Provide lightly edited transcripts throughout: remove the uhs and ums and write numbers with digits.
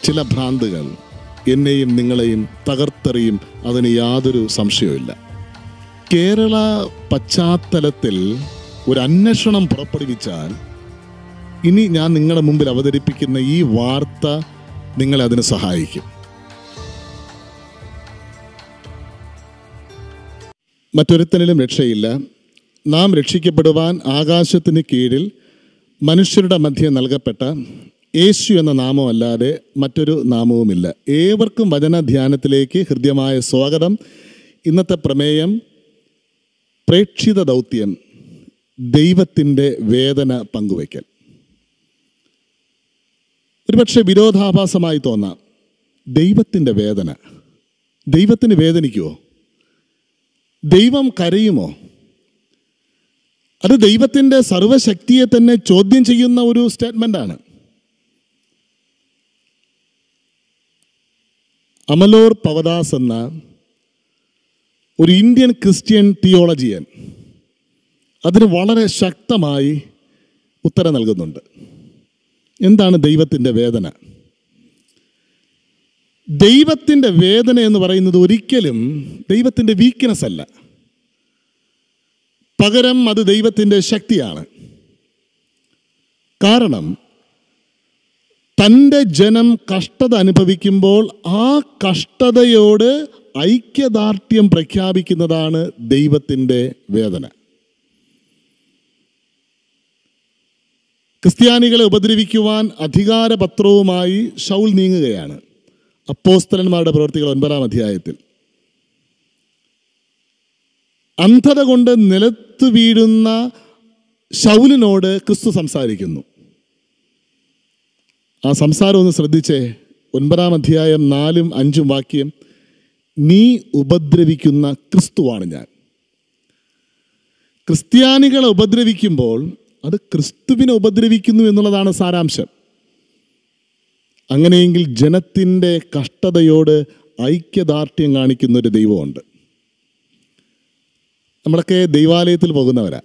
ചില ഭ്രാന്തുകൾ എന്നെയും നിങ്ങളെയും തകർത്തെറിയും, അതിന് യാതൊരു സംശയവുമില്ല. കേരള പശ്ചാത്തലത്തിൽ ഒരു അന്വേഷണം പുറപ്പെടുവിച്ചാൽ ഇനി ഞാൻ നിങ്ങളുടെ മുമ്പിൽ അവതരിപ്പിക്കുന്ന ഈ വാർത്ത നിങ്ങളെ അതിന് സഹായിക്കും. മറ്റൊരുത്തനിലും രക്ഷയില്ല. നാം രക്ഷിക്കപ്പെടുവാൻ ആകാശത്തിന് കീഴിൽ മനുഷ്യരുടെ മധ്യേ നൽകപ്പെട്ട യേശു എന്ന നാമമല്ലാതെ മറ്റൊരു നാമവുമില്ല. ഏവർക്കും വചനധ്യാനത്തിലേക്ക് ഹൃദ്യമായ സ്വാഗതം. ഇന്നത്തെ പ്രമേയം പ്രേക്ഷിത ദൗത്യം, ദൈവത്തിൻ്റെ വേദന പങ്കുവയ്ക്കൽ. ഒരുപക്ഷെ വിരോധാഭാസമായി തോന്നാം. ദൈവത്തിൻ്റെ വേദന, ദൈവത്തിന് വേദനിക്കുമോ? ദൈവം കരയുമോ? അത് ദൈവത്തിൻ്റെ സർവശക്തിയെ തന്നെ ചോദ്യം ചെയ്യുന്ന ഒരു സ്റ്റേറ്റ്മെൻ്റാണ്. അമലോർ പവദാസ് എന്ന ഒരു ഇന്ത്യൻ ക്രിസ്ത്യൻ തിയോളജിയൻ അതിന് വളരെ ശക്തമായി ഉത്തരം നൽകുന്നുണ്ട്. എന്താണ് ദൈവത്തിൻ്റെ വേദന? ദൈവത്തിൻ്റെ വേദന എന്ന് പറയുന്നത് ഒരിക്കലും ദൈവത്തിൻ്റെ വീക്ക്നെസ് അല്ല, പകരം അത് ദൈവത്തിൻ്റെ ശക്തിയാണ്. കാരണം തൻ്റെ ജനം കഷ്ടത അനുഭവിക്കുമ്പോൾ ആ കഷ്ടതയോട് ഐക്യദാർഢ്യം പ്രഖ്യാപിക്കുന്നതാണ് ദൈവത്തിൻ്റെ വേദന. ക്രിസ്ത്യാനികളെ ഉപദ്രവിക്കുവാൻ അധികാരപത്രവുമായി ശൗൽ നീങ്ങുകയാണ്. അപ്പോസ്തലന്മാരുടെ പ്രവൃത്തികൾ 9-ാം അധ്യായത്തിൽ അന്ധത കൊണ്ട് നിലത്ത് വീഴുന്ന ശൗലിനോട് ക്രിസ്തു സംസാരിക്കുന്നു. ആ സംസാരം ഒന്ന് ശ്രദ്ധിച്ചേ. 9-ാം അധ്യായം 4-5 വാക്യം, നീ ഉപദ്രവിക്കുന്ന ക്രിസ്തുവാണ് ഞാൻ. ക്രിസ്ത്യാനികളെ ഉപദ്രവിക്കുമ്പോൾ അത് ക്രിസ്തുവിനെ ഉപദ്രവിക്കുന്നു എന്നുള്ളതാണ് സാരാംശം. അങ്ങനെയെങ്കിൽ ജനത്തിൻ്റെ കഷ്ടതയോട് ഐക്യദാർഢ്യം കാണിക്കുന്ന ഒരു ദൈവമുണ്ട്. നമ്മളൊക്കെ ദൈവാലയത്തിൽ പോകുന്നവരാ.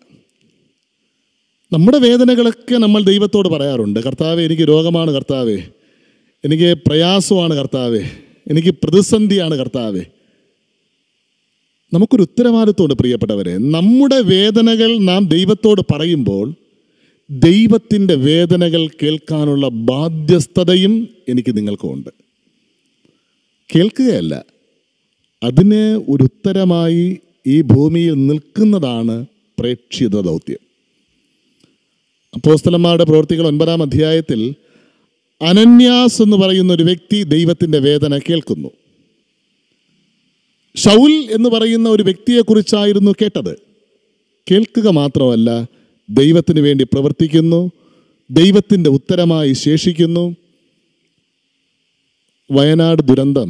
നമ്മുടെ വേദനകളൊക്കെ നമ്മൾ ദൈവത്തോട് പറയാറുണ്ട്. കർത്താവേ, എനിക്ക് രോഗമാണ് കർത്താവേ, എനിക്ക് പ്രയാസമാണ് കർത്താവേ, എനിക്ക് പ്രതിസന്ധിയാണ് കർത്താവേ. നമുക്കൊരു ഉത്തരവാദിത്വമുണ്ട് പ്രിയപ്പെട്ടവരെ. നമ്മുടെ വേദനകൾ നാം ദൈവത്തോട് പറയുമ്പോൾ ദൈവത്തിൻ്റെ വേദനകൾ കേൾക്കാനുള്ള ബാധ്യസ്ഥതയും എനിക്ക് നിങ്ങൾക്കുമുണ്ട്. കേൾക്കുകയല്ല, അതിന് ഒരു ഉത്തരമായി ഈ ഭൂമിയിൽ നിൽക്കുന്നതാണ് പ്രേക്ഷിത ദൗത്യം. അപ്പോസ്തലന്മാരുടെ പ്രവൃത്തികൾ 9-ാം അധ്യായത്തിൽ അനന്യാസ് എന്ന് പറയുന്ന ഒരു വ്യക്തി ദൈവത്തിൻ്റെ വേദന കേൾക്കുന്നു. ശൗൽ എന്ന് പറയുന്ന ഒരു വ്യക്തിയെക്കുറിച്ചായിരുന്നു കേട്ടത്. കേൾക്കുക മാത്രമല്ല, ദൈവത്തിന് വേണ്ടി പ്രവർത്തിക്കുന്നു, ദൈവത്തിൻ്റെ ഉത്തരമായി ശേഷിക്കുന്നു. വയനാട് ദുരന്തം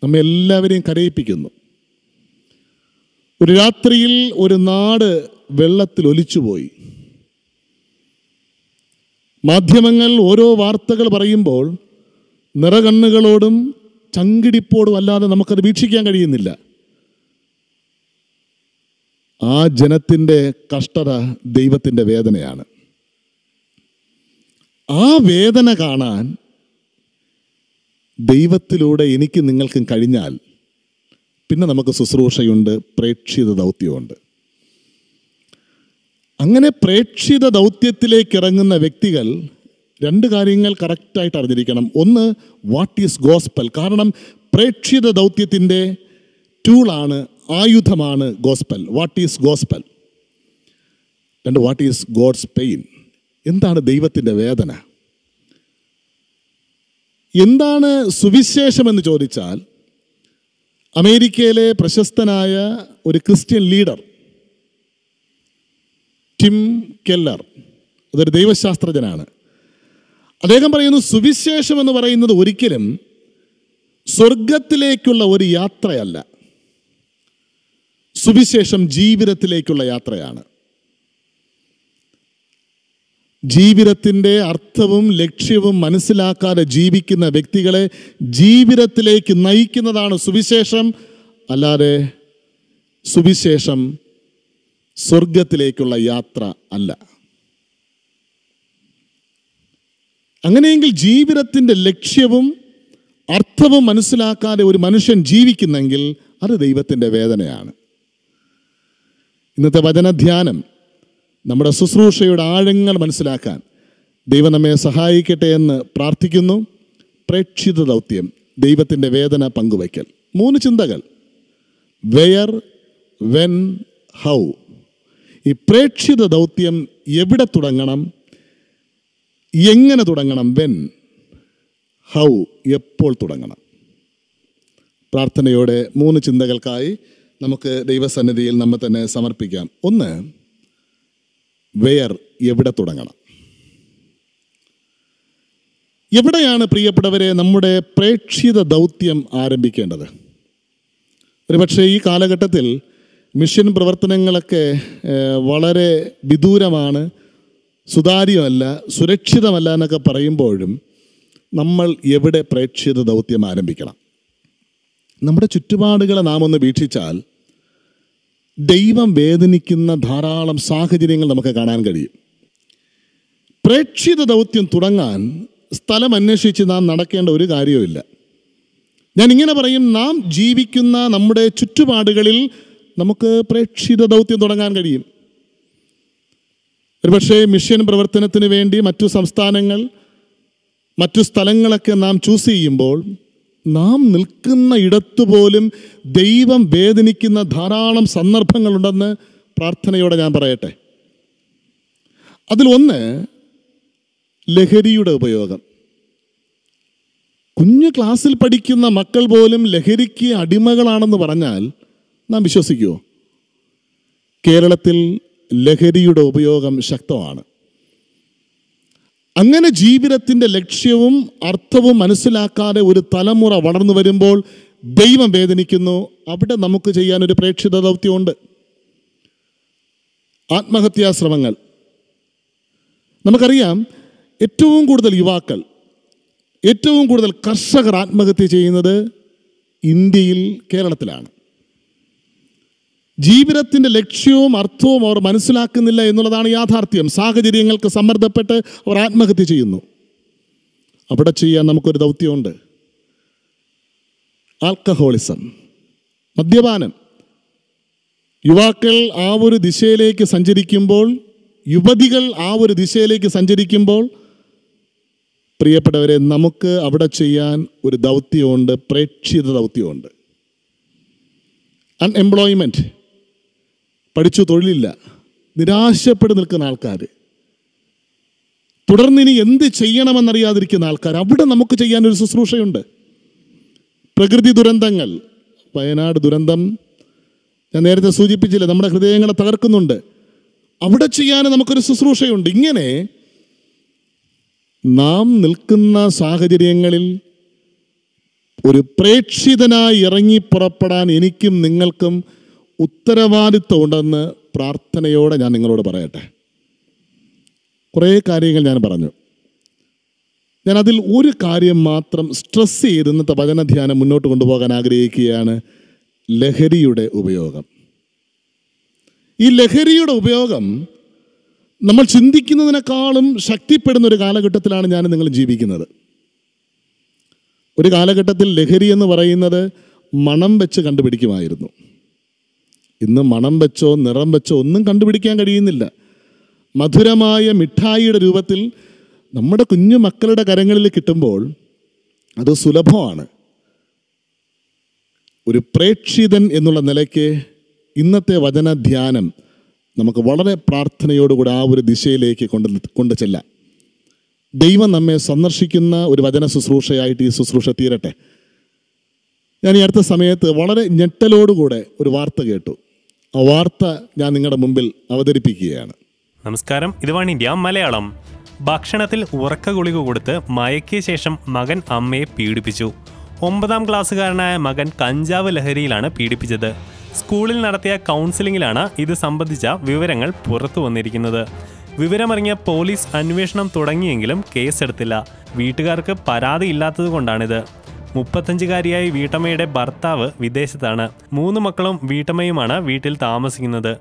നമ്മെ എല്ലാവരെയും കരയിപ്പിക്കുന്നു. ഒരു രാത്രിയിൽ ഒരു നാട് വെള്ളത്തിൽ ഒലിച്ചുപോയി. മാധ്യമങ്ങൾ ഓരോ വാർത്തകൾ പറയുമ്പോൾ നിറകണ്ണുകളോടും ചങ്കിടിപ്പോടും അല്ലാതെ നമുക്കത് വീക്ഷിക്കാൻ കഴിയുന്നില്ല. ആ ജനത്തിൻ്റെ കഷ്ടത ദൈവത്തിൻ്റെ വേദനയാണ്. ആ വേദന കാണാൻ ദൈവത്തിലൂടെ എനിക്ക് നിങ്ങൾക്കും കഴിഞ്ഞാൽ പിന്നെ നമുക്ക് ശുശ്രൂഷയുണ്ട്, പ്രേക്ഷിത ദൗത്യമുണ്ട്. അങ്ങനെ പ്രേക്ഷിത ദൗത്യത്തിലേക്ക് ഇറങ്ങുന്ന വ്യക്തികൾ 2 കാര്യങ്ങൾ കറക്റ്റായിട്ട് അറിഞ്ഞിരിക്കണം. ഒന്ന്, വാട്ട് ഈസ് ഗോസ്പൽ. കാരണം പ്രേക്ഷിത ദൗത്യത്തിൻ്റെ ടൂളാണ്, ആയുധമാണ് gospel. What is gospel. 2, what is God's pain. എന്താണ് ദൈവത്തിൻ്റെ വേദന? എന്താണ് സുവിശേഷമെന്ന് ചോദിച്ചാൽ, അമേരിക്കയിലെ പ്രശസ്തനായ ഒരു ക്രിസ്ത്യൻ ലീഡർ ടിം കെല്ലർ, അതൊരു ദൈവശാസ്ത്രജ്ഞനാണ്. അദ്ദേഹം പറയുന്നു, സുവിശേഷം എന്ന് പറയുന്നത് ഒരിക്കലും സ്വർഗത്തിലേക്കുള്ള ഒരു യാത്രയല്ല, സുവിശേഷം ജീവിതത്തിലേക്കുള്ള യാത്രയാണ്. ജീവിതത്തിൻ്റെ അർത്ഥവും ലക്ഷ്യവും മനസ്സിലാക്കാതെ ജീവിക്കുന്ന വ്യക്തികളെ ജീവിതത്തിലേക്ക് നയിക്കുന്നതാണ് സുവിശേഷം. അല്ലാതെ സുവിശേഷം സ്വർഗത്തിലേക്കുള്ള യാത്ര അല്ല. അങ്ങനെയെങ്കിൽ ജീവിതത്തിൻ്റെ ലക്ഷ്യവും അർത്ഥവും മനസ്സിലാക്കാതെ ഒരു മനുഷ്യൻ ജീവിക്കുന്നെങ്കിൽ അത് ദൈവത്തിൻ്റെ വേദനയാണ്. ഇന്നത്തെ വചനധ്യാനം നമ്മുടെ ശുശ്രൂഷയുടെ ആഴങ്ങൾ മനസ്സിലാക്കാൻ ദൈവം നമ്മെ സഹായിക്കട്ടെ എന്ന് പ്രാർത്ഥിക്കുന്നു. പ്രേക്ഷിത ദൗത്യം, ദൈവത്തിൻ്റെ വേദന പങ്കുവയ്ക്കൽ. 3 ചിന്തകൾ: വെയർ, വെൻ, ഹൗ. ഈ പ്രേക്ഷിത ദൗത്യം എവിടെ തുടങ്ങണം, എങ്ങനെ തുടങ്ങണം, വെൻ, ഹൗ, എപ്പോൾ തുടങ്ങണം. പ്രാർത്ഥനയോടെ 3 ചിന്തകൾക്കായി നമുക്ക് ദൈവസന്നിധിയിൽ നമ്മെ തന്നെ സമർപ്പിക്കാം. 1, വെയർ, എവിടെ തുടങ്ങണം. എവിടെയാണ് പ്രിയപ്പെട്ടവരെ നമ്മുടെ പ്രേക്ഷിത ദൗത്യം ആരംഭിക്കേണ്ടത്? ഒരുപക്ഷെ ഈ കാലഘട്ടത്തിൽ മിഷൻ പ്രവർത്തനങ്ങളൊക്കെ വളരെ വിദൂരമാണ്, സുതാര്യമല്ല, സുരക്ഷിതമല്ല എന്നൊക്കെ പറയുമ്പോഴും നമ്മൾ എവിടെ പ്രേക്ഷിത ദൗത്യം ആരംഭിക്കണം? നമ്മുടെ ചുറ്റുപാടുകളെ നാം ഒന്ന് വീക്ഷിച്ചാൽ ദൈവം വേദനിക്കുന്ന ധാരാളം സാഹചര്യങ്ങൾ നമുക്ക് കാണാൻ കഴിയും. പ്രേക്ഷിത ദൗത്യം തുടങ്ങാൻ സ്ഥലം അന്വേഷിച്ച് നാം നടക്കേണ്ട ഒരു കാര്യവുമില്ല. ഞാൻ ഇങ്ങനെ പറയും, നാം ജീവിക്കുന്ന നമ്മുടെ ചുറ്റുപാടുകളിൽ നമുക്ക് പ്രേക്ഷിത ദൗത്യം തുടങ്ങാൻ കഴിയും. ഒരുപക്ഷെ മിഷൻ പ്രവർത്തനത്തിന് വേണ്ടി മറ്റു സംസ്ഥാനങ്ങൾ, മറ്റു സ്ഥലങ്ങളൊക്കെ നാം ചൂസ് ചെയ്യുമ്പോൾ നാം നിൽക്കുന്ന ഇടത്തുപോലും ദൈവം വേദനിക്കുന്ന ധാരാളം സന്ദർഭങ്ങളുണ്ടെന്ന് പ്രാർത്ഥനയോടെ ഞാൻ പറയട്ടെ. അതിലൊന്ന് ലഹരിയുടെ ഉപയോഗം. കുഞ്ഞു ക്ലാസ്സിൽ പഠിക്കുന്ന മക്കൾ പോലും ലഹരിക്ക് അടിമകളാണെന്ന് പറഞ്ഞാൽ നാം വിശ്വസിക്കുമോ? കേരളത്തിൽ ലഹരിയുടെ ഉപയോഗം ശക്തമാണ്. അങ്ങനെ ജീവിതത്തിൻ്റെ ലക്ഷ്യവും അർത്ഥവും മനസ്സിലാക്കാതെ ഒരു തലമുറ വളർന്നു വരുമ്പോൾ ദൈവം വേദനിക്കുന്നു. അവിടെ നമുക്ക് ചെയ്യാനൊരു പ്രേക്ഷിത ദൗത്യമുണ്ട്. ആത്മഹത്യാശ്രമങ്ങൾ. നമുക്കറിയാം, ഏറ്റവും കൂടുതൽ യുവാക്കൾ, ഏറ്റവും കൂടുതൽ കർഷകർ ആത്മഹത്യ ചെയ്യുന്നത് ഇന്ത്യയിൽ, കേരളത്തിലാണ്. ജീവിതത്തിൻ്റെ ലക്ഷ്യവും അർത്ഥവും അവർ മനസ്സിലാക്കുന്നില്ല എന്നുള്ളതാണ് യാഥാർത്ഥ്യം. സാഹചര്യങ്ങൾക്ക് സമ്മർദ്ദപ്പെട്ട് അവർ ആത്മഹത്യ ചെയ്യുന്നു. അവിടെ ചെയ്യാൻ നമുക്കൊരു ദൗത്യമുണ്ട്. ആൽക്കഹോളിസം, മദ്യപാനം. യുവാക്കൾ ആ ഒരു ദിശയിലേക്ക് സഞ്ചരിക്കുമ്പോൾ, യുവതികൾ ആ ഒരു ദിശയിലേക്ക് സഞ്ചരിക്കുമ്പോൾ, പ്രിയപ്പെട്ടവരെ, നമുക്ക് അവിടെ ചെയ്യാൻ ഒരു ദൗത്യമുണ്ട്, പ്രേക്ഷിത ദൗത്യമുണ്ട്. അൺഎംപ്ലോയ്മെൻറ്റ്, പഠിച്ചു തൊഴിലില്ല, നിരാശപ്പെട്ട് നിൽക്കുന്ന ആൾക്കാർ, തുടർന്നിനി എന്ത് ചെയ്യണമെന്നറിയാതിരിക്കുന്ന ആൾക്കാർ, അവിടെ നമുക്ക് ചെയ്യാനൊരു ശുശ്രൂഷയുണ്ട്. പ്രകൃതി ദുരന്തങ്ങൾ, വയനാട് ദുരന്തം ഞാൻ നേരത്തെ സൂചിപ്പിച്ചില്ല, നമ്മുടെ ഹൃദയങ്ങളെ തകർക്കുന്നുണ്ട്. അവിടെ ചെയ്യാൻ നമുക്കൊരു ശുശ്രൂഷയുണ്ട്. ഇങ്ങനെ നാം നിൽക്കുന്ന സാഹചര്യങ്ങളിൽ ഒരു പ്രേക്ഷിതനായി ഇറങ്ങി പുറപ്പെടാൻ എനിക്കും നിങ്ങൾക്കും ഉത്തരവാദിത്വമുണ്ടെന്ന് പ്രാർത്ഥനയോടെ ഞാൻ നിങ്ങളോട് പറയട്ടെ. കുറേ കാര്യങ്ങൾ ഞാൻ പറഞ്ഞു. ഞാൻ അതിൽ ഒരു കാര്യം മാത്രം സ്ട്രെസ് ചെയ്ത് ഇന്നത്തെ വചനധ്യാനം മുന്നോട്ട് കൊണ്ടുപോകാൻ ആഗ്രഹിക്കുകയാണ്: ലഹരിയുടെ ഉപയോഗം. ഈ ലഹരിയുടെ ഉപയോഗം നമ്മൾ ചിന്തിക്കുന്നതിനേക്കാളും ശക്തിപ്പെടുന്ന ഒരു കാലഘട്ടത്തിലാണ് ഞാൻ നിങ്ങൾ ജീവിക്കുന്നത്. ഒരു കാലഘട്ടത്തിൽ ലഹരി എന്ന് പറയുന്നത് മണം വെച്ച് കണ്ടുപിടിക്കുമായിരുന്നു. ഇന്ന് മണം വെച്ചോ നിറം വെച്ചോ ഒന്നും കണ്ടുപിടിക്കാൻ കഴിയുന്നില്ല. മധുരമായ മിഠായിയുടെ രൂപത്തിൽ നമ്മുടെ കുഞ്ഞു മക്കളുടെ കരങ്ങളിൽ കിട്ടുമ്പോൾ അത് സുലഭമാണ്. ഒരു പ്രേക്ഷിതൻ എന്നുള്ള നിലയ്ക്ക് ഇന്നത്തെ വചനധ്യാനം നമുക്ക് വളരെ പ്രാർത്ഥനയോടുകൂടി ആ ഒരു ദിശയിലേക്ക് കൊണ്ടു ചെല്ലാം. ദൈവം നമ്മെ സന്ദർശിക്കുന്ന ഒരു വചന ശുശ്രൂഷയായിട്ട് ഈ ശുശ്രൂഷ തീരട്ടെ. ഞാൻ ഈ അടുത്ത സമയത്ത് വളരെ ഞെട്ടലോടുകൂടെ ഒരു വാർത്ത കേട്ടു. ആ വാർത്ത ഞാൻ നിങ്ങളുടെ മുമ്പിൽ അവതരിപ്പിക്കുകയാണ്. നമസ്കാരം, ഇത് വൺ ഇന്ത്യ മലയാളം. ഭക്ഷണത്തിൽ ഉറക്ക ഗുളിക കൊടുത്ത് മയക്കിയ ശേഷം മകൻ അമ്മയെ പീഡിപ്പിച്ചു. 9ാം ക്ലാസ്സുകാരനായ മകൻ കഞ്ചാവ് ലഹരിയിലാണ് പീഡിപ്പിച്ചത്. സ്കൂളിൽ നടത്തിയ കൗൺസിലിങ്ങിലാണ് ഇത് സംബന്ധിച്ച വിവരങ്ങൾ പുറത്തു വന്നിരിക്കുന്നത്. വിവരമറിഞ്ഞ പോലീസ് അന്വേഷണം തുടങ്ങിയെങ്കിലും കേസെടുത്തില്ല. വീട്ടുകാർക്ക് പരാതിയില്ലാത്തത് കൊണ്ടാണിത്. 35-കാരിയായ വീട്ടമ്മയുടെ ഭർത്താവ് വിദേശത്താണ്. 3 മക്കളും വീട്ടമ്മയുമാണ് വീട്ടിൽ താമസിക്കുന്നത്.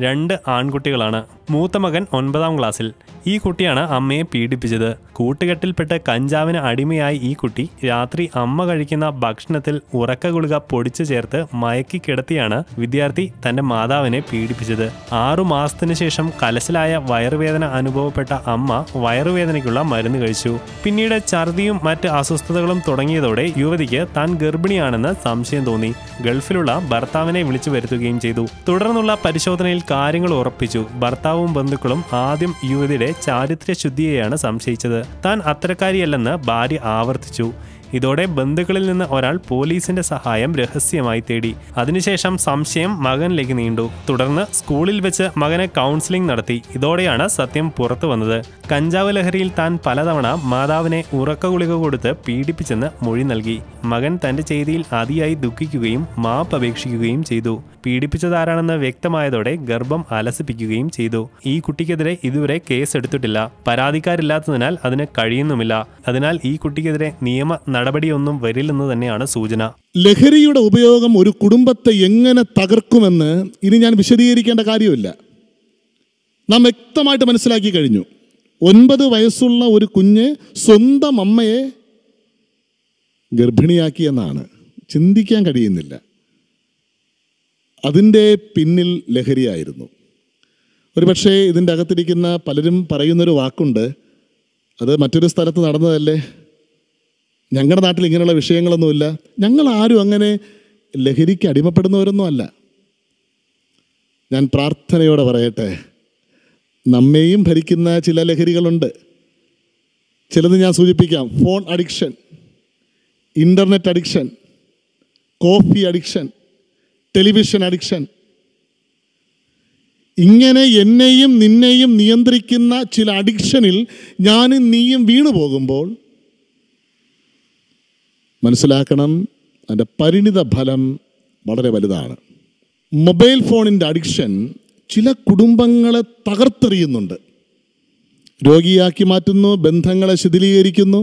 2 ആൺകുട്ടികളാണ്. മൂത്ത മകൻ 9ാം ക്ലാസ്സിൽ. ഈ കുട്ടിയാണ് അമ്മയെ പീഡിപ്പിച്ചത്. കൂട്ടുകെട്ടിൽപ്പെട്ട് കഞ്ചാവിന് അടിമയായി ഈ കുട്ടി രാത്രി അമ്മ കഴിക്കുന്ന ഭക്ഷണത്തിൽ ഉറക്ക ഗുളിക പൊടിച്ചു ചേർത്ത് മയക്കി കിടത്തിയാണ് വിദ്യാർത്ഥി തന്റെ മാതാവിനെ പീഡിപ്പിച്ചത്. 6 മാസത്തിനു ശേഷം കലശലായ വയറുവേദന അനുഭവപ്പെട്ട അമ്മ വയറുവേദനയ്ക്കുള്ള മരുന്ന് കഴിച്ചു. പിന്നീട് ഛർദിയും മറ്റ് അസ്വസ്ഥതകളും തുടങ്ങിയതോടെ യുവതിക്ക് താൻ ഗർഭിണിയാണെന്ന് സംശയം തോന്നി. ഗൾഫിലുള്ള ഭർത്താവിനെ വിളിച്ചു വരുത്തുകയും ചെയ്തു. തുടർന്നുള്ള പരിശോധനയിൽ കാര്യങ്ങൾ ഉറപ്പിച്ചു. ഭർത്താവും ബന്ധുക്കളും ആദ്യം യുവതിയുടെ ചാരിത്ര്യ ശുദ്ധിയെയാണ് സംശയിച്ചത്. താൻ അത്തരക്കാരിയല്ലെന്ന് ഭാര്യ ആവർത്തിച്ചു. ഇതോടെ ബന്ധുക്കളിൽ നിന്ന് ഒരാൾ പോലീസിന്റെ സഹായം രഹസ്യമായി തേടി. അതിനുശേഷം സംശയം മകനിലേക്ക് നീണ്ടു. തുടർന്ന് സ്കൂളിൽ വെച്ച് മകനെ കൗൺസിലിംഗ് നടത്തി. ഇതോടെയാണ് സത്യം പുറത്തു വന്നത്. കഞ്ചാവ് ലഹരിയിൽ താൻ പലതവണ മാതാവിനെ ഉറക്ക ഗുളിക കൊടുത്ത് പീഡിപ്പിച്ചെന്ന് മൊഴി നൽകി. മകൻ തന്റെ ചെയ്തിയിൽ അതിയായി ദുഃഖിക്കുകയും മാപ്പ് അപേക്ഷിക്കുകയും ചെയ്തു. പീഡിപ്പിച്ചതാരാണെന്ന് വ്യക്തമായതോടെ ഗർഭം അലസിപ്പിക്കുകയും ചെയ്തു. ഈ കുട്ടിക്കെതിരെ ഇതുവരെ കേസെടുത്തിട്ടില്ല. പരാതിക്കാരില്ലാത്തതിനാൽ അതിന് കഴിയുന്നുമില്ല. അതിനാൽ ഈ കുട്ടിക്കെതിരെ നിയമ നടപടിയൊന്നും വരില്ലെന്ന് തന്നെയാണ് സൂചന. ലഹരിയുടെ ഉപയോഗം ഒരു കുടുംബത്തെ എങ്ങനെ തകർക്കുമെന്ന് ഇനി ഞാൻ വിശദീകരിക്കേണ്ട കാര്യമില്ല. നാം വ്യക്തമായിട്ട് മനസ്സിലാക്കി കഴിഞ്ഞു. 9 വയസ്സുള്ള ഒരു കുഞ്ഞ് സ്വന്തം അമ്മയെ ഗർഭിണിയാക്കിയെന്നാണ്. ചിന്തിക്കാൻ കഴിയുന്നില്ല. അതിൻ്റെ പിന്നിൽ ലഹരിയായിരുന്നു. ഒരുപക്ഷെ ഇതിൻ്റെ അകത്തിരിക്കുന്ന പലരും പറയുന്നൊരു വാക്കുണ്ട്, അത് മറ്റൊരു സ്ഥലത്ത് നടന്നതല്ലേ, ഞങ്ങളുടെ നാട്ടിൽ ഇങ്ങനെയുള്ള വിഷയങ്ങളൊന്നുമില്ല. ഞങ്ങൾ ആരും അങ്ങനെ ലഹരിക്ക് അടിമപ്പെടുന്നവരൊന്നും അല്ല. ഞാൻ പ്രാർത്ഥനയോടെ പറയട്ടെ, നമ്മെയും ഭരിക്കുന്ന ചില ലഹരികളുണ്ട്. ചിലത് ഞാൻ സൂചിപ്പിക്കാം. Phone addiction, internet addiction, coffee addiction, television addiction. ഇങ്ങനെ എന്നെയും നിന്നെയും നിയന്ത്രിക്കുന്ന ചില അഡിക്ഷനിൽ ഞാനും നീയും വീണു പോകുമ്പോൾ മനസ്സിലാക്കണം, അതിൻ്റെ പരിണിത ഫലം വളരെ വലുതാണ്. മൊബൈൽ ഫോണിൻ്റെ അഡിക്ഷൻ ചില കുടുംബങ്ങളെ തകർത്തെറിയുന്നുണ്ട്, രോഗിയാക്കി മാറ്റുന്നു, ബന്ധങ്ങളെ ശിഥിലീകരിക്കുന്നു.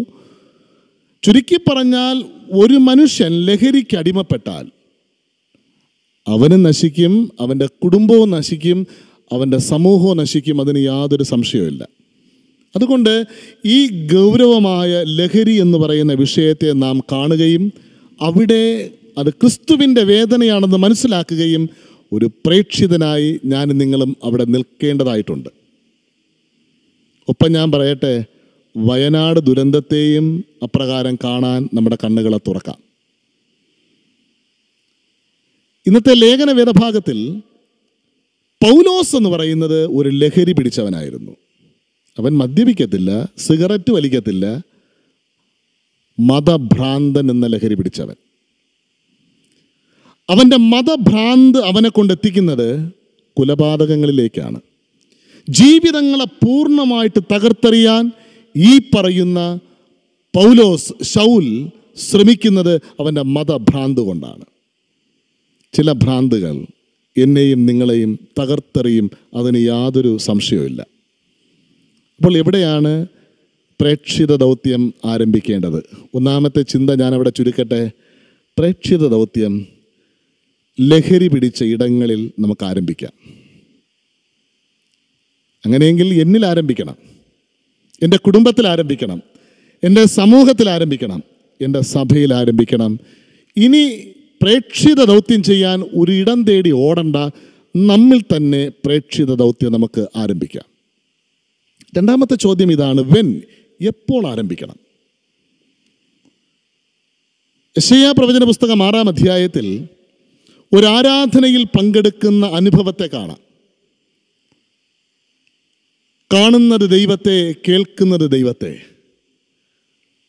ചുരുക്കി പറഞ്ഞാൽ, ഒരു മനുഷ്യൻ ലഹരിക്ക് അടിമപ്പെട്ടാൽ അവനും നശിക്കും, അവൻ്റെ കുടുംബവും നശിക്കും, അവൻ്റെ സമൂഹവും നശിക്കും. അതിന് യാതൊരു സംശയവുമില്ല. അതുകൊണ്ട് ഈ ഗൗരവമായ ലഹരി എന്ന് പറയുന്ന വിഷയത്തെ നാം കാണുകയും അവിടെ അത് ക്രിസ്തുവിൻ്റെ വേദനയാണെന്ന് മനസ്സിലാക്കുകയും ഒരു പ്രേക്ഷിതനായി ഞാനും നിങ്ങളും അവിടെ നിൽക്കേണ്ടതായിട്ടുണ്ട്. ഒപ്പം ഞാൻ പറയട്ടെ, വയനാട് ദുരന്തത്തെയും അപ്രകാരം കാണാൻ നമ്മുടെ കണ്ണുകളെ തുറക്കാം. ഇന്നത്തെ ലേഖന വേദഭാഗത്തിൽ പൗലോസ് എന്ന് പറയുന്നത് ഒരു ലഹരി പിടിച്ചവനായിരുന്നു. അവൻ മദ്യപിക്കത്തില്ല, സിഗരറ്റ് വലിക്കത്തില്ല, മതഭ്രാന്തൻ എന്ന ലഹരി പിടിച്ചവൻ. അവൻ്റെ മതഭ്രാന്ത് അവനെ കൊണ്ടെത്തിക്കുന്നത് കുലപാതകങ്ങളിലേക്കാണ്. ജീവിതങ്ങളെ പൂർണ്ണമായിട്ട് തകർത്തെറിയാൻ ഈ പറയുന്ന പൗലോസ്, ശൗൽ ശ്രമിക്കുന്നത് അവൻ്റെ മതഭ്രാന്ത് കൊണ്ടാണ്. ചില ഭ്രാന്തുകൾ എന്നെയും നിങ്ങളെയും തകർത്തെറിയും, അതിന് യാതൊരു സംശയവുമില്ല. അപ്പോൾ എവിടെയാണ് പ്രേക്ഷിത ദൗത്യം ആരംഭിക്കേണ്ടത്? ഒന്നാമത്തെ ചിന്ത ഞാനവിടെ ചുരുക്കട്ടെ. പ്രേക്ഷിത ദൗത്യം ലഹരി പിടിച്ച ഇടങ്ങളിൽ നമുക്ക് ആരംഭിക്കാം. അങ്ങനെയെങ്കിൽ എന്നിൽ ആരംഭിക്കണം, എൻ്റെ കുടുംബത്തിൽ ആരംഭിക്കണം, എൻ്റെ സമൂഹത്തിൽ ആരംഭിക്കണം, എൻ്റെ സഭയിൽ ആരംഭിക്കണം. ഇനി പ്രേക്ഷിത ദൗത്യം ചെയ്യാൻ ഒരു ഇടം തേടി ഓടണ്ട, നമ്മിൽ തന്നെ പ്രേക്ഷിത ദൗത്യം നമുക്ക് ആരംഭിക്കാം. രണ്ടാമത്തെ ചോദ്യം ഇതാണ്, വെൻ, എപ്പോൾ ആരംഭിക്കണം? യെശയ്യാ പ്രവചന പുസ്തകം 6-ാം അധ്യായത്തിൽ ഒരു ആരാധനയിൽ പങ്കെടുക്കുന്ന അനുഭവത്തെ കാണാം. കാണുന്നത് ദൈവത്തെ, കേൾക്കുന്നത് ദൈവത്തെ.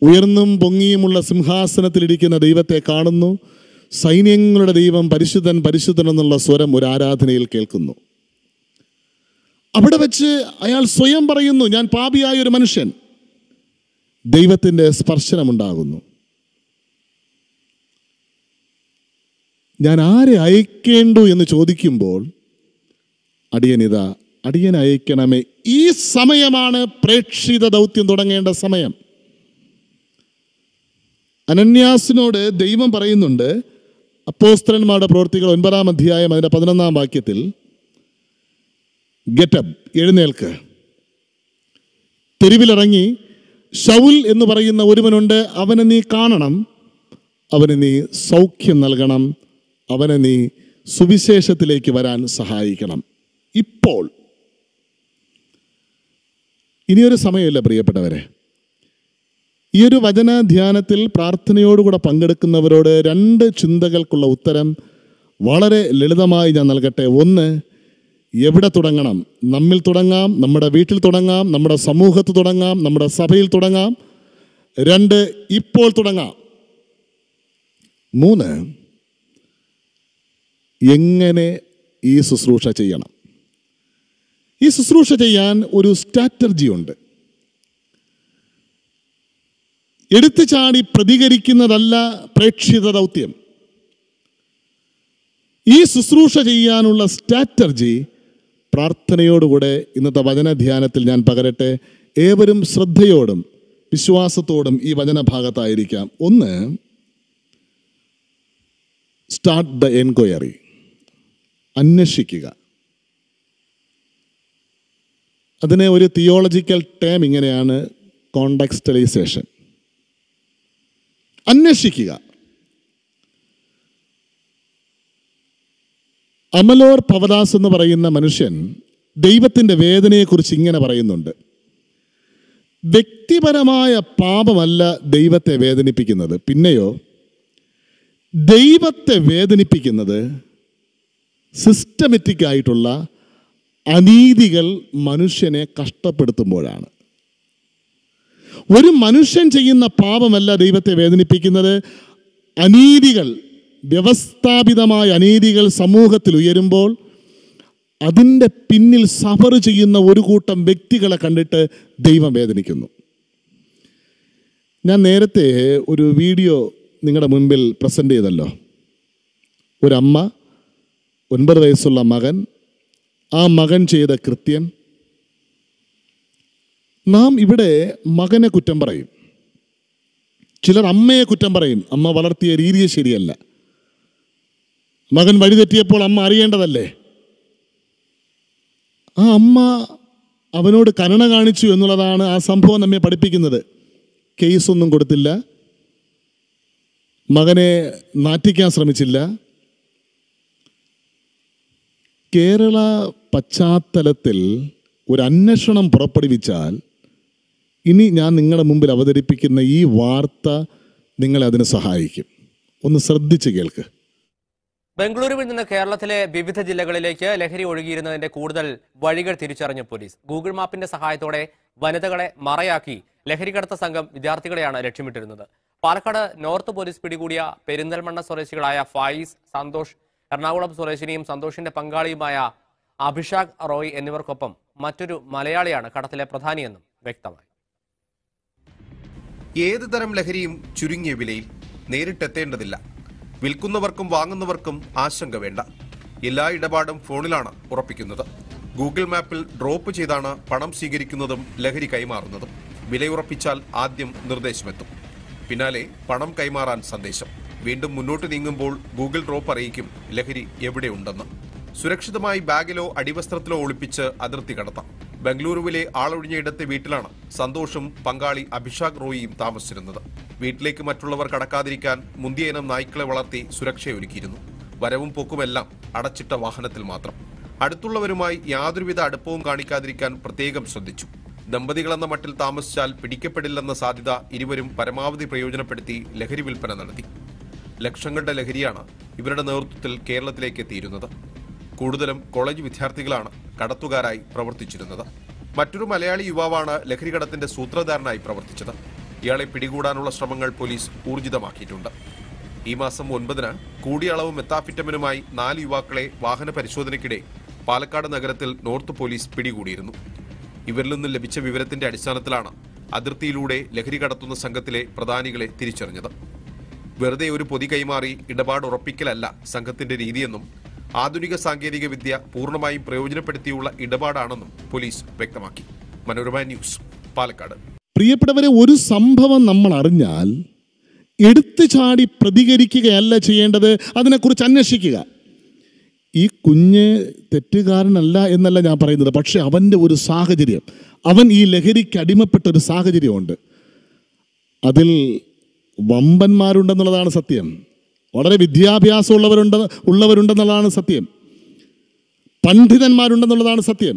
ഉയർന്നും പൊങ്ങിയുമുള്ള സിംഹാസനത്തിലിരിക്കുന്ന ദൈവത്തെ കാണുന്നു. സൈന്യങ്ങളുടെ ദൈവം പരിശുദ്ധൻ പരിശുദ്ധൻ എന്നുള്ള സ്വരം ഒരു ആരാധനയിൽ കേൾക്കുന്നു. അവിടെ വെച്ച് അയാൾ സ്വയം പറയുന്നു, ഞാൻ പാപിയായ ഒരു മനുഷ്യൻ. ദൈവത്തിൻ്റെ സ്പർശനമുണ്ടാകുന്നു. ഞാൻ ആരെ അയക്കേണ്ടു എന്ന് ചോദിക്കുമ്പോൾ അടിയൻ അയക്കണമേ. ഈ സമയമാണ് പ്രേക്ഷിത ദൗത്യം തുടങ്ങേണ്ട സമയം. അനന്യാസിനോട് ദൈവം പറയുന്നുണ്ട്, അപ്പോസ്തലന്മാരുടെ പ്രവൃത്തികൾ 9-ാം അധ്യായം അതിൻ്റെ 11-ാം വാക്യത്തിൽ, ഗെറ്റപ്പ്, എഴുന്നേൽക്ക്, തെരുവിലിറങ്ങി ശൗൽ എന്ന് പറയുന്ന ഒരുവനുണ്ട്, അവനെ നീ കാണണം, അവന് നീ സൗഖ്യം നൽകണം, അവനെ നീ സുവിശേഷത്തിലേക്ക് വരാൻ സഹായിക്കണം. ഇപ്പോൾ ഇനിയൊരു സമയമില്ല പ്രിയപ്പെട്ടവരെ. ഈ ഒരു വചന ധ്യാനത്തിൽ പ്രാർത്ഥനയോടുകൂടെ പങ്കെടുക്കുന്നവരോട് 2 ചിന്തകൾക്കുള്ള ഉത്തരം വളരെ ലളിതമായി ഞാൻ നൽകട്ടെ. 1, എവിടെ തുടങ്ങണം? നമ്മിൽ തുടങ്ങാം, നമ്മുടെ വീട്ടിൽ തുടങ്ങാം, നമ്മുടെ സമൂഹത്ത് തുടങ്ങാം, നമ്മുടെ സഭയിൽ തുടങ്ങാം. 2, ഇപ്പോൾ തുടങ്ങാം. 3, എങ്ങനെ ഈ ശുശ്രൂഷ ചെയ്യണം? ഈ ശുശ്രൂഷ ചെയ്യാൻ ഒരു സ്ട്രാറ്റജി ഉണ്ട്. എടുത്തു ചാടി പ്രതികരിക്കുന്നതല്ല പ്രേക്ഷിത ദൗത്യം. ഈ ശുശ്രൂഷ ചെയ്യാനുള്ള സ്ട്രാറ്റജി പ്രാർത്ഥനയോടുകൂടെ ഇന്നത്തെ വചനധ്യാനത്തിൽ ഞാൻ പകരട്ടെ. ഏവരും ശ്രദ്ധയോടും വിശ്വാസത്തോടും ഈ വചനഭാഗത്തായിരിക്കാം. 1, സ്റ്റാർട്ട് ദ എൻക്വയറി. അന്വേഷിക്കുക. അതിനെ ഒരു തിയോളജിക്കൽ ടേം ഇങ്ങനെയാണ്, കോണ്ടെക്സ്റ്റലൈസേഷൻ. അന്വേഷിക്കുക. അമലോർ പവദാസ് എന്ന് പറയുന്ന മനുഷ്യൻ ദൈവത്തിൻ്റെ വേദനയെക്കുറിച്ച് ഇങ്ങനെ പറയുന്നുണ്ട്: വ്യക്തിപരമായ പാപമല്ല ദൈവത്തെ വേദനിപ്പിക്കുന്നത്, പിന്നെയോ ദൈവത്തെ വേദനിപ്പിക്കുന്നത് സിസ്റ്റമാറ്റിക് ആയിട്ടുള്ള അനീതികൾ മനുഷ്യനെ കഷ്ടപ്പെടുത്തുമ്പോഴാണ്. ഒരു മനുഷ്യൻ ചെയ്യുന്ന പാപമല്ല ദൈവത്തെ വേദനിപ്പിക്കുന്നത്. അനീതികൾ, വ്യവസ്ഥാപിതമായ അനീതികൾ സമൂഹത്തിൽ ഉയരുമ്പോൾ അതിൻ്റെ പിന്നിൽ സഫർ ചെയ്യുന്ന ഒരു കൂട്ടം വ്യക്തികളെ കണ്ടിട്ട് ദൈവം വേദനിക്കുന്നു. ഞാൻ നേരത്തെ ഒരു വീഡിയോ നിങ്ങളുടെ മുൻപിൽ പ്രസൻറ്റ് ചെയ്തല്ലോ. ഒരമ്മ, 9 വയസ്സുള്ള മകൻ, ആ മകൻ ചെയ്ത കൃത്യം. നാം ഇവിടെ മകനെ കുറ്റം പറയും, ചിലർ അമ്മയെ കുറ്റം പറയും. അമ്മ വളർത്തിയ രീതി ശരിയല്ല. മകൻ വഴിതെറ്റിയപ്പോൾ അമ്മ അറിയേണ്ടതല്ലേ? ആ അമ്മ അവനോട് കരുണ കാണിച്ചു എന്നുള്ളതാണ് ആ സംഭവം നമ്മെ പഠിപ്പിക്കുന്നത്. കേസൊന്നും കൊടുത്തില്ല, മകനെ നാറ്റിക്കാൻ ശ്രമിച്ചില്ല. കേരള പശ്ചാത്തലത്തിൽ ഒരു അന്വേഷണം പുറപ്പെടുവിച്ചാൽ ഇനി ഞാൻ നിങ്ങളുടെ മുമ്പിൽ അവതരിപ്പിക്കുന്ന ഈ വാർത്ത നിങ്ങളെ അതിന് സഹായിക്കും. ഒന്ന് ശ്രദ്ധിച്ച് കേൾക്ക്. ബംഗളൂരുവിൽ നിന്ന് കേരളത്തിലെ വിവിധ ജില്ലകളിലേക്ക് ലഹരി ഒഴുകിയിരുന്നതിന്റെ കൂടുതൽ വഴികൾ തിരിച്ചറിഞ്ഞ പോലീസ്. ഗൂഗിൾ മാപ്പിന്റെ സഹായത്തോടെ വനിതകളെ മറയാക്കി ലഹരിക്കടത്ത സംഘം വിദ്യാർത്ഥികളെയാണ് ലക്ഷ്യമിട്ടിരുന്നത്. പാലക്കാട് നോർത്ത് പോലീസ് പിടികൂടിയ പെരിന്തൽമണ്ണ സ്വദേശികളായ ഫായിസ്, സന്തോഷ്, എറണാകുളം സ്വദേശിനിയും സന്തോഷിന്റെ പങ്കാളിയുമായ അഭിഷാക് റോയ് എന്നിവർക്കൊപ്പം മറ്റൊരു മലയാളിയാണ് കടത്തിലെ പ്രധാനിയെന്നും വ്യക്തമായി. ഏത് തരം ലഹരിയും ചുരുങ്ങിയ വിലയിൽ നേരിട്ടെത്തേണ്ടതില്ല. വിൽക്കുന്നവർക്കും വാങ്ങുന്നവർക്കും ആശങ്ക വേണ്ട. എല്ലാ ഇടപാടും ഫോണിലാണ് ഉറപ്പിക്കുന്നത്. ഗൂഗിൾ മാപ്പിൽ ഡ്രോപ്പ് ചെയ്താണ് പണം സ്വീകരിക്കുന്നതും ലഹരി കൈമാറുന്നതും. വിലയുറപ്പിച്ചാൽ ആദ്യം നിർദ്ദേശമെത്തും, പിന്നാലെ പണം കൈമാറാൻ സന്ദേശം. വീണ്ടും മുന്നോട്ട് നീങ്ങുമ്പോൾ ഗൂഗിൾ ഡ്രോപ്പ് അറിയിക്കും ലഹരി എവിടെയുണ്ടെന്ന്. സുരക്ഷിതമായി ബാഗിലോ അടിവസ്ത്രത്തിലോ ഒളിപ്പിച്ച് അതിർത്തി കടത്താം. ബംഗളൂരുവിലെ ആളൊഴിഞ്ഞ ഇടത്തെ വീട്ടിലാണ് സന്തോഷും പങ്കാളി അഭിഷാക് റോയിയും താമസിച്ചിരുന്നത്. വീട്ടിലേക്ക് മറ്റുള്ളവർ കടക്കാതിരിക്കാൻ മുന്തിയ ഇനം നായ്ക്കളെ വളർത്തി സുരക്ഷയൊരുക്കിയിരുന്നു. വരവും പോക്കുമെല്ലാം അടച്ചിട്ട വാഹനത്തിൽ മാത്രം. അടുത്തുള്ളവരുമായി യാതൊരുവിധ അടുപ്പവും കാണിക്കാതിരിക്കാൻ പ്രത്യേകം ശ്രദ്ധിച്ചു. ദമ്പതികളെന്ന മട്ടിൽ താമസിച്ചാൽ പിടിക്കപ്പെടില്ലെന്ന സാധ്യത ഇരുവരും പരമാവധി പ്രയോജനപ്പെടുത്തി ലഹരി വിൽപ്പന നടത്തി. ലക്ഷങ്ങളുടെ ലഹരിയാണ് ഇവരുടെ നേതൃത്വത്തിൽ കേരളത്തിലേക്ക് എത്തിയിരുന്നത്. കൂടുതലും കോളേജ് വിദ്യാർത്ഥികളാണ് കടത്തുകാരായി പ്രവർത്തിച്ചിരുന്നത്. മറ്റൊരു മലയാളി യുവാവാണ് ലഹരി കടത്തിന്റെ സൂത്രധാരനായി പ്രവർത്തിച്ചത്. ഇയാളെ പിടികൂടാനുള്ള ശ്രമങ്ങൾ പോലീസ് ഊർജിതമാക്കിയിട്ടുണ്ട്. ഈ മാസം 9-ന് കൂടിയ അളവ് മെത്താഫിറ്റമിനുമായി 4 യുവാക്കളെ വാഹന പരിശോധനയ്ക്കിടെ പാലക്കാട് നഗരത്തിൽ നോർത്ത് പോലീസ് പിടികൂടിയിരുന്നു. ഇവരിൽ നിന്ന് ലഭിച്ച വിവരത്തിന്റെ അടിസ്ഥാനത്തിലാണ് അതിർത്തിയിലൂടെ ലഹരി കടത്തുന്ന സംഘത്തിലെ പ്രധാനികളെ തിരിച്ചറിഞ്ഞത്. വെറുതെ ഒരു പൊതി കൈമാറി ഇടപാട് ഉറപ്പിക്കലല്ല സംഘത്തിന്റെ രീതിയെന്നും ആധുനിക സാങ്കേതിക വിദ്യ പൂർണ്ണമായും പ്രയോജനപ്പെടുത്തിയുള്ള ഇടപാടാണെന്നും പോലീസ് വ്യക്തമാക്കി. മനോരമ ന്യൂസ്, പാലക്കാട്. പ്രിയപ്പെട്ടവരെ, ഒരു സംഭവം നമ്മൾ അറിഞ്ഞാൽ എടുത്തു ചാടി പ്രതികരിക്കുകയല്ല ചെയ്യേണ്ടത്, അതിനെക്കുറിച്ച് അന്വേഷിക്കുക. ഈ കുഞ്ഞ് തെറ്റുകാരനല്ല എന്നല്ല ഞാൻ പറയുന്നത്, പക്ഷെ അവൻ്റെ ഒരു സാഹചര്യം, അവൻ ഈ ലഹരിക്ക് അടിമപ്പെട്ട ഒരു സാഹചര്യമുണ്ട്. അതിൽ വമ്പന്മാരുണ്ടെന്നുള്ളതാണ് സത്യം, വളരെ വിദ്യാഭ്യാസം ഉള്ളവരുണ്ടെന്നുള്ളതാണ് സത്യം, പണ്ഡിതന്മാരുണ്ടെന്നുള്ളതാണ് സത്യം,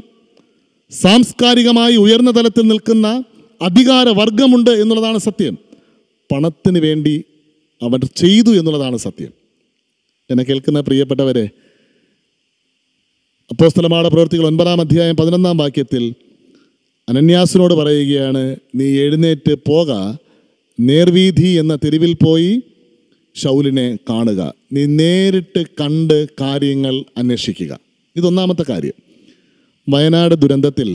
സാംസ്കാരികമായി ഉയർന്ന തലത്തിൽ നിൽക്കുന്ന അധികാരവർഗമുണ്ട് എന്നുള്ളതാണ് സത്യം. പണത്തിന് വേണ്ടി അവർ ചെയ്തു എന്നുള്ളതാണ് സത്യം. എന്നെ കേൾക്കുന്ന പ്രിയപ്പെട്ടവരെ, അപ്പോസ്തലന്മാരുടെ പ്രവൃത്തികൾ 9-ാം അധ്യായം 11-ാം വാക്യത്തിൽ അനന്യാസിനോട് പറയുകയാണ്, നീ എഴുന്നേറ്റ് പോക, നേർവീഥി എന്ന തെരുവിൽ പോയി ശൗലിനെ കാണുക, നീ നേരിട്ട് കണ്ട് കാര്യങ്ങൾ അന്വേഷിക്കുക. ഇതൊന്നാമത്തെ കാര്യം. വയനാട് ദുരന്തത്തിൽ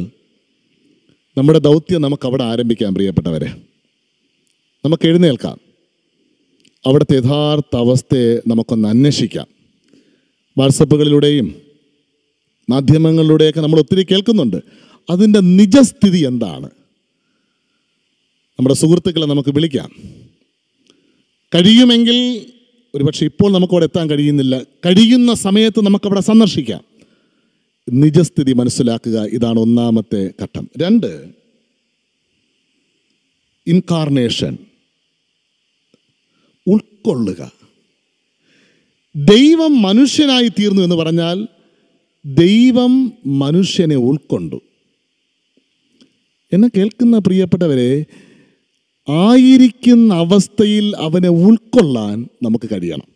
നമ്മുടെ ദൗത്യം നമുക്കവിടെ ആരംഭിക്കാം പ്രിയപ്പെട്ടവരെ. നമുക്ക് എഴുന്നേൽക്കാം, അവിടുത്തെ യഥാർത്ഥ അവസ്ഥയെ നമുക്കൊന്ന് അന്വേഷിക്കാം. വാട്സപ്പുകളിലൂടെയും മാധ്യമങ്ങളിലൂടെയൊക്കെ നമ്മൾ ഒത്തിരി കേൾക്കുന്നുണ്ട്. അതിൻ്റെ നിജസ്ഥിതി എന്താണ്? നമ്മുടെ സുഹൃത്തുക്കളെ നമുക്ക് വിളിക്കാം. കഴിയുമെങ്കിൽ, ഒരുപക്ഷെ ഇപ്പോൾ നമുക്കവിടെ എത്താൻ കഴിയുന്നില്ല, കഴിയുന്ന സമയത്ത് നമുക്കവിടെ സന്ദർശിക്കാം, നിജസ്ഥിതി മനസ്സിലാക്കുക. ഇതാണ് ഒന്നാമത്തെ ഘട്ടം. 2, ഇൻകാർണേഷൻ, ഉൾക്കൊള്ളുക. ദൈവം മനുഷ്യനായി തീർന്നു എന്ന് പറഞ്ഞാൽ ദൈവം മനുഷ്യനെ ഉൾക്കൊണ്ടു. എന്നെ കേൾക്കുന്ന പ്രിയപ്പെട്ടവരെ, ആയിരിക്കുന്ന അവസ്ഥയിൽ അവനെ ഉൾക്കൊള്ളാൻ നമുക്ക് കഴിയണം.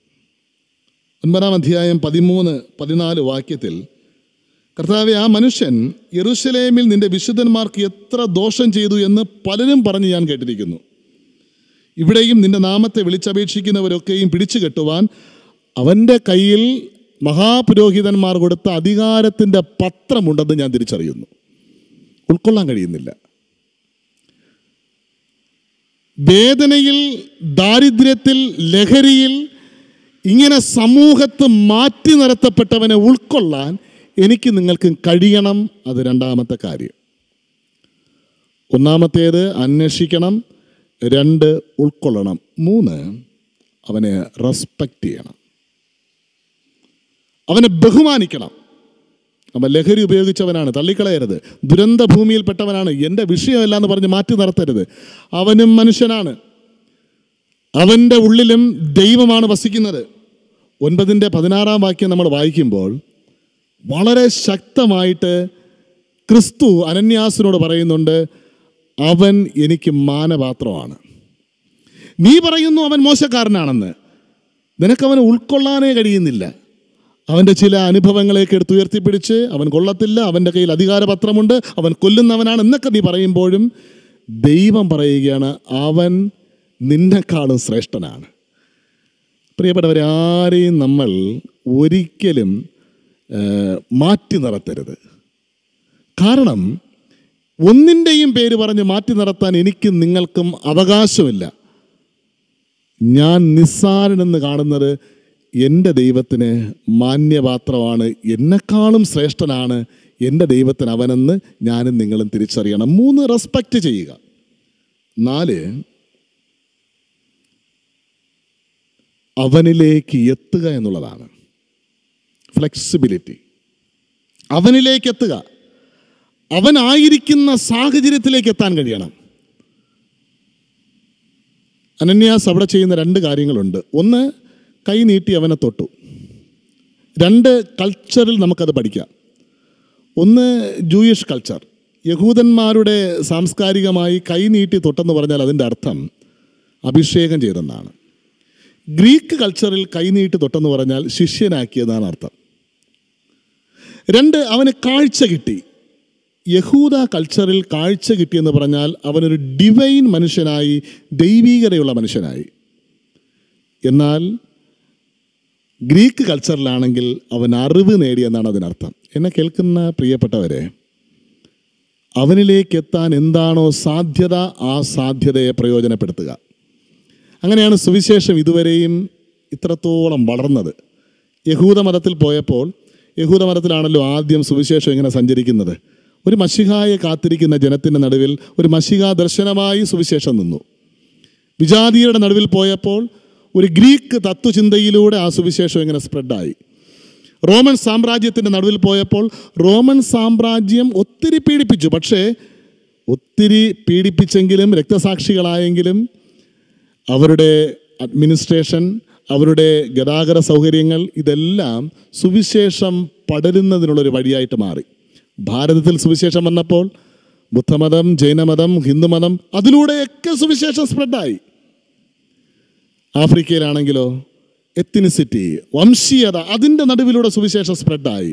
9-ാം അധ്യായം 13-14 വാക്യത്തിൽ കർത്താവേ, ആ മനുഷ്യൻ യെരൂശലേമിൽ നിന്റെ വിശുദ്ധന്മാർക്ക് എത്ര ദോഷം ചെയ്തു എന്ന് പലരും പറഞ്ഞ് ഞാൻ കേട്ടിരിക്കുന്നു. ഇവിടെയും നിന്റെ നാമത്തെ വിളിച്ചപേക്ഷിക്കുന്നവരൊക്കെയും പിടിച്ചു കെട്ടുവാൻ അവൻ്റെ കയ്യിൽ മഹാപുരോഹിതന്മാർ കൊടുത്ത അധികാരത്തിൻ്റെ പത്രമുണ്ടെന്ന് ഞാൻ തിരിച്ചറിയുന്നു. ഉൾക്കൊള്ളാൻ കഴിയുന്നില്ല. വേദനയിൽ, ദാരിദ്ര്യത്തിൽ, ലഹരിയിൽ ഇങ്ങനെ സമൂഹത്ത് മാറ്റി നിർത്തപ്പെട്ടവനെ ഉൾക്കൊള്ളാൻ എനിക്ക് നിങ്ങൾക്കും കഴിയണം. അത് രണ്ടാമത്തെ കാര്യം. ഒന്നാമത്തേത് അന്വേഷിക്കണം, 2 ഉൾക്കൊള്ളണം, 3 അവനെ റെസ്പെക്റ്റ് ചെയ്യണം, അവനെ ബഹുമാനിക്കണം. അവൻ ലഹരി ഉപയോഗിച്ചവനാണ്, തള്ളിക്കളയരുത്. ദുരന്ത ഭൂമിയിൽപ്പെട്ടവനാണ്, എൻ്റെ വിഷയമല്ല എന്ന് പറഞ്ഞ് മാറ്റി നിർത്തരുത്. അവനും മനുഷ്യനാണ്, അവൻ്റെ ഉള്ളിലും ദൈവമാണ് വസിക്കുന്നത്. 9-ന്റെ 16-ാം വാക്യം നമ്മൾ വായിക്കുമ്പോൾ വളരെ ശക്തമായിട്ട് ക്രിസ്തു അനന്യാസിനോട് പറയുന്നുണ്ട്, അവൻ എനിക്ക് മാനപാത്രമാണ്. നീ പറയുന്നു അവൻ മോശക്കാരനാണെന്ന്, നിനക്കവനെ ഉൾക്കൊള്ളാനേ കഴിയുന്നില്ല. അവൻ്റെ ചില അനുഭവങ്ങളെയൊക്കെ എടുത്ത് ഉയർത്തിപ്പിടിച്ച് അവൻ കൊള്ളത്തില്ല, അവൻ്റെ കയ്യിൽ അധികാരപത്രമുണ്ട്, അവൻ കൊല്ലുന്നവനാണ് എന്നൊക്കെ നീ പറയുമ്പോഴും ദൈവം പറയുകയാണ്, അവൻ നിന്നെക്കാളും ശ്രേഷ്ഠനാണ്. പ്രിയപ്പെട്ടവരെ, ആരെയും നമ്മൾ ഒരിക്കലും മാറ്റി നിർത്തരുത്. കാരണം ഒന്നിൻ്റെയും പേര് പറഞ്ഞ് മാറ്റി നിർത്താൻ എനിക്കും നിങ്ങൾക്കും അവകാശമില്ല. ഞാൻ നിസ്സാരനെന്ന് കാണുന്നത് എൻ്റെ ദൈവത്തിന് മാന്യപാത്രമാണ്, എന്നെക്കാളും ശ്രേഷ്ഠനാണ് എൻ്റെ ദൈവത്തിന് അവനെന്ന് ഞാനും നിങ്ങളും തിരിച്ചറിയണം. 3 റെസ്പെക്റ്റ് ചെയ്യുക. 4 അവനിലേക്ക് എത്തുക എന്നുള്ളതാണ്. ഫ്ലെക്സിബിലിറ്റി. അവനിലേക്ക് എത്തുക, അവനായിരിക്കുന്ന സാഹചര്യത്തിലേക്ക് എത്താൻ കഴിയണം. അനന്യാസ് അവിടെ ചെയ്യുന്ന 2 കാര്യങ്ങളുണ്ട്. 1, കൈ നീട്ടി അവനെ തൊട്ടു. 2, കൾച്ചറിൽ നമുക്കത് പഠിക്കാം. 1, ജൂയിഷ് കൾച്ചർ, യഹൂദന്മാരുടെ സാംസ്കാരികമായി കൈ നീട്ടി തൊട്ടെന്ന് പറഞ്ഞാൽ അതിൻ്റെ അർത്ഥം അഭിഷേകം ചെയ്തെന്നാണ്. ഗ്രീക്ക് കൾച്ചറിൽ കൈ നീട്ടി തൊട്ടെന്ന് പറഞ്ഞാൽ ശിഷ്യനാക്കിയതാണ് അർത്ഥം. 2, അവന് കാഴ്ച കിട്ടി. യഹൂദ കൾച്ചറിൽ കാഴ്ച കിട്ടിയെന്ന് പറഞ്ഞാൽ അവനൊരു ഡിവൈൻ മനുഷ്യനായി, ദൈവീകതയുള്ള മനുഷ്യനായി. എന്നാൽ ഗ്രീക്ക് കൾച്ചറിലാണെങ്കിൽ അവൻ അറിവ് നേടിയെന്നാണ് അതിനർത്ഥം. എന്നെ കേൾക്കുന്ന പ്രിയപ്പെട്ടവരെ, അവനിലേക്ക് എത്താൻ എന്താണോ സാധ്യത, ആ സാധ്യതയെ പ്രയോജനപ്പെടുത്തുക. അങ്ങനെയാണ് സുവിശേഷം ഇതുവരെയും ഇത്രത്തോളം വളർന്നത്. യഹൂദമതത്തിൽ പോയപ്പോൾ, യഹൂദമതത്തിലാണല്ലോ ആദ്യം സുവിശേഷം ഇങ്ങനെ സഞ്ചരിക്കുന്നത്. ഒരു മശിഹായെ കാത്തിരിക്കുന്ന ജനത്തിൻ്റെ നടുവിൽ ഒരു മശിഹാ ദർശനമായി സുവിശേഷം നിന്നു. വിജാതിയരുടെ നടുവിൽ പോയപ്പോൾ ഒരു ഗ്രീക്ക് തത്വചിന്തയിലൂടെ ആ സുവിശേഷം ഇങ്ങനെ സ്പ്രെഡായി. റോമൻ സാമ്രാജ്യത്തിൻ്റെ നടുവിൽ പോയപ്പോൾ റോമൻ സാമ്രാജ്യം ഒത്തിരി പീഡിപ്പിച്ചു. പക്ഷേ ഒത്തിരി പീഡിപ്പിച്ചെങ്കിലും രക്തസാക്ഷികളായെങ്കിലും അവരുടെ അഡ്മിനിസ്ട്രേഷൻ, അവരുടെ ഗതാഗത സൗകര്യങ്ങൾ ഇതെല്ലാം സുവിശേഷം പടരുന്നതിനുള്ളൊരു വഴിയായിട്ട് മാറി. ഭാരതത്തിൽ സുവിശേഷം വന്നപ്പോൾ ബുദ്ധമതം, ജൈനമതം, ഹിന്ദുമതം, അതിലൂടെയൊക്കെ സുവിശേഷം സ്പ്രെഡായി. ആഫ്രിക്കയിലാണെങ്കിലോ എത്തിനിസിറ്റി, വംശീയത, അതിൻ്റെ നടുവിലൂടെ സുവിശേഷം സ്പ്രെഡായി.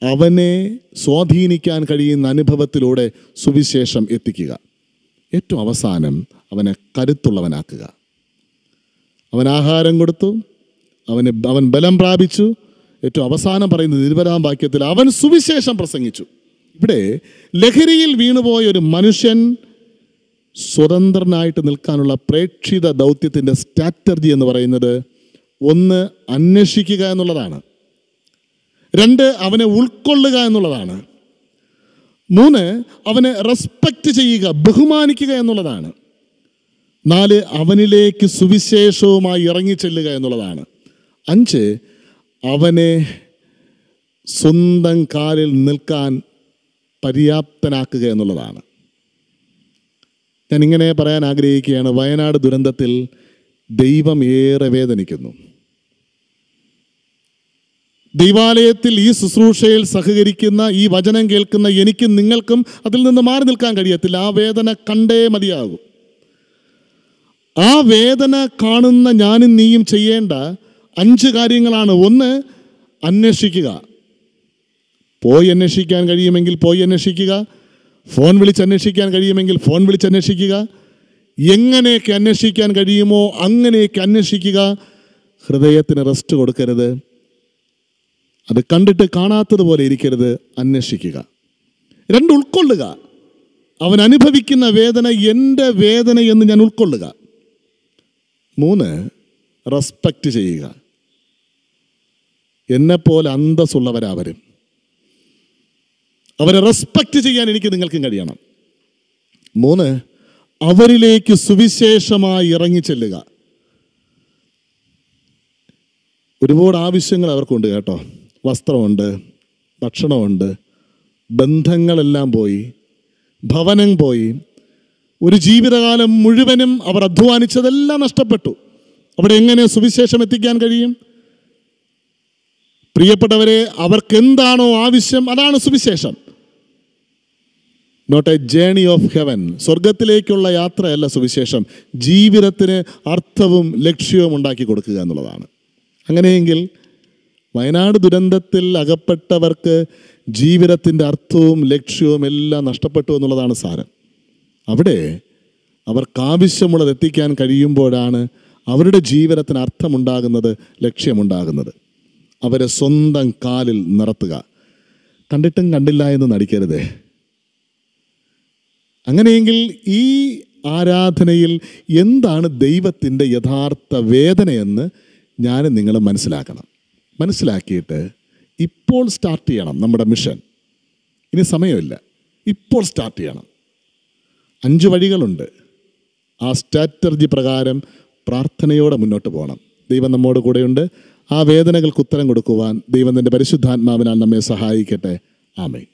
അവനെ സ്വാധീനിക്കാൻ കഴിയുന്ന അനുഭവത്തിലൂടെ സുവിശേഷം എത്തിക്കുക. ഏറ്റവും അവസാനം അവനെ കരുത്തുള്ളവനാക്കുക. അവൻ ആഹാരം കൊടുത്തു, അവൻ ബലം പ്രാപിച്ചു. ഏറ്റവും അവസാനം പറയുന്നത് 20-ാം വാക്യത്തിൽ അവൻ സുവിശേഷം പ്രസംഗിച്ചു. ഇവിടെ ലഹരിയിൽ വീണുപോയ ഒരു മനുഷ്യൻ സ്വതന്ത്രനായിട്ട് നിൽക്കാനുള്ള പ്രേക്ഷിത ദൗത്യത്തിൻ്റെ സ്ട്രാറ്റജി എന്ന് പറയുന്നത് 1 അന്വേഷിക്കുക എന്നുള്ളതാണ്, 2 അവനെ ഉൾക്കൊള്ളുക എന്നുള്ളതാണ്, 3 അവനെ റെസ്പെക്റ്റ് ചെയ്യുക, ബഹുമാനിക്കുക എന്നുള്ളതാണ്, 4 അവനിലേക്ക് സുവിശേഷവുമായി ഇറങ്ങിച്ചെല്ലുക എന്നുള്ളതാണ്, 5 അവനെ സ്വന്തം കാലിൽ നിൽക്കാൻ പര്യാപ്തനാക്കുക എന്നുള്ളതാണ്. ഞാനിങ്ങനെ പറയാൻ ആഗ്രഹിക്കുകയാണ്, വയനാട് ദുരന്തത്തിൽ ദൈവം ഏറെ വേദനിക്കുന്നു. ദൈവാലയത്തിൽ ഈ ശുശ്രൂഷയിൽ സഹകരിക്കുന്ന, ഈ വചനം കേൾക്കുന്ന എനിക്കും നിങ്ങൾക്കും അതിൽ നിന്ന് മാറി നിൽക്കാൻ കഴിയത്തില്ല. ആ വേദന കണ്ടേ മതിയാകും. ആ വേദന കാണുന്ന ഞാനും നീയും ചെയ്യേണ്ട 5 കാര്യങ്ങളാണ്. 1 അന്വേഷിക്കുക. പോയി അന്വേഷിക്കാൻ കഴിയുമെങ്കിൽ പോയി അന്വേഷിക്കുക. ഫോൺ വിളിച്ച് അന്വേഷിക്കാൻ കഴിയുമെങ്കിൽ ഫോൺ വിളിച്ച് അന്വേഷിക്കുക. എങ്ങനെയൊക്കെ അന്വേഷിക്കാൻ കഴിയുമോ അങ്ങനെയൊക്കെ അന്വേഷിക്കുക. ഹൃദയത്തിന് റെസ്റ്റ് കൊടുക്കരുത്. അത് കണ്ടിട്ട് കാണാത്തതുപോലെ ഇരിക്കരുത്. അന്വേഷിക്കുക. 2 ഉൾക്കൊള്ളുക. അവൻ അനുഭവിക്കുന്ന വേദന എൻ്റെ വേദന എന്ന് ഞാൻ ഉൾക്കൊള്ളുക. 3 റെസ്പെക്റ്റ് ചെയ്യുക. എന്നെപ്പോലെ അന്തസ്സുള്ളവരാവരും. അവരെ റെസ്പെക്റ്റ് ചെയ്യാൻ എനിക്ക് നിങ്ങൾക്കും കഴിയണം. 3 അവരിലേക്ക് സുവിശേഷമായി ഇറങ്ങിച്ചെല്ലുക. ഒരുപാട് ആവശ്യങ്ങൾ അവർക്കുണ്ട് കേട്ടോ. വസ്ത്രമുണ്ട്, ഭക്ഷണമുണ്ട്, ബന്ധങ്ങളെല്ലാം പോയി, ഭവനം പോയി, ഒരു ജീവിതകാലം മുഴുവനും അവർ അധ്വാനിച്ചതെല്ലാം നഷ്ടപ്പെട്ടു. അവിടെ എങ്ങനെ സുവിശേഷം എത്തിക്കാൻ കഴിയും? പ്രിയപ്പെട്ടവരെ, അവർക്ക് എന്താണോ ആവശ്യം അതാണ് സുവിശേഷം. Not a journey of heaven. സ്വർഗത്തിലേക്കുള്ള യാത്രയല്ല സുവിശേഷം. ജീവിതത്തിന് അർത്ഥവും ലക്ഷ്യവും ഉണ്ടാക്കി കൊടുക്കുക എന്നുള്ളതാണ്. അങ്ങനെയെങ്കിൽ വയനാട് ദുരന്തത്തിൽ അകപ്പെട്ടവർക്ക് ജീവിതത്തിൻ്റെ അർത്ഥവും ലക്ഷ്യവും എല്ലാം നഷ്ടപ്പെട്ടു എന്നുള്ളതാണ് സാരം. അവിടെ അവർക്കാവശ്യമുള്ളത് എത്തിക്കാൻ കഴിയുമ്പോഴാണ് അവരുടെ ജീവിതത്തിന് അർത്ഥമുണ്ടാകുന്നത്, ലക്ഷ്യമുണ്ടാകുന്നത്. അവരെ സ്വന്തം കാലിൽ നിർത്തുക. കണ്ടിട്ടും കണ്ടില്ല എന്ന് നടിക്കരുതേ. അങ്ങനെയെങ്കിൽ ഈ ആരാധനയിൽ എന്താണ് ദൈവത്തിൻ്റെ യഥാർത്ഥ വേദനയെന്ന് ഞാൻ നിങ്ങൾ മനസ്സിലാക്കണം. മനസ്സിലാക്കിയിട്ട് ഇപ്പോൾ സ്റ്റാർട്ട് ചെയ്യണം നമ്മുടെ മിഷൻ. ഇനി സമയമില്ല, ഇപ്പോൾ സ്റ്റാർട്ട് ചെയ്യണം. 5 വഴികളുണ്ട്. ആ സ്ട്രാറ്റജി പ്രകാരം പ്രാർത്ഥനയോടെ മുന്നോട്ട് പോകണം. ദൈവം നമ്മോട് കൂടെയുണ്ട്. ആ വേദനകൾക്ക് ഉത്തരം കൊടുക്കുവാൻ ദൈവം തൻ്റെ പരിശുദ്ധാത്മാവിനാൽ നമ്മെ സഹായിക്കട്ടെ. ആമേൻ.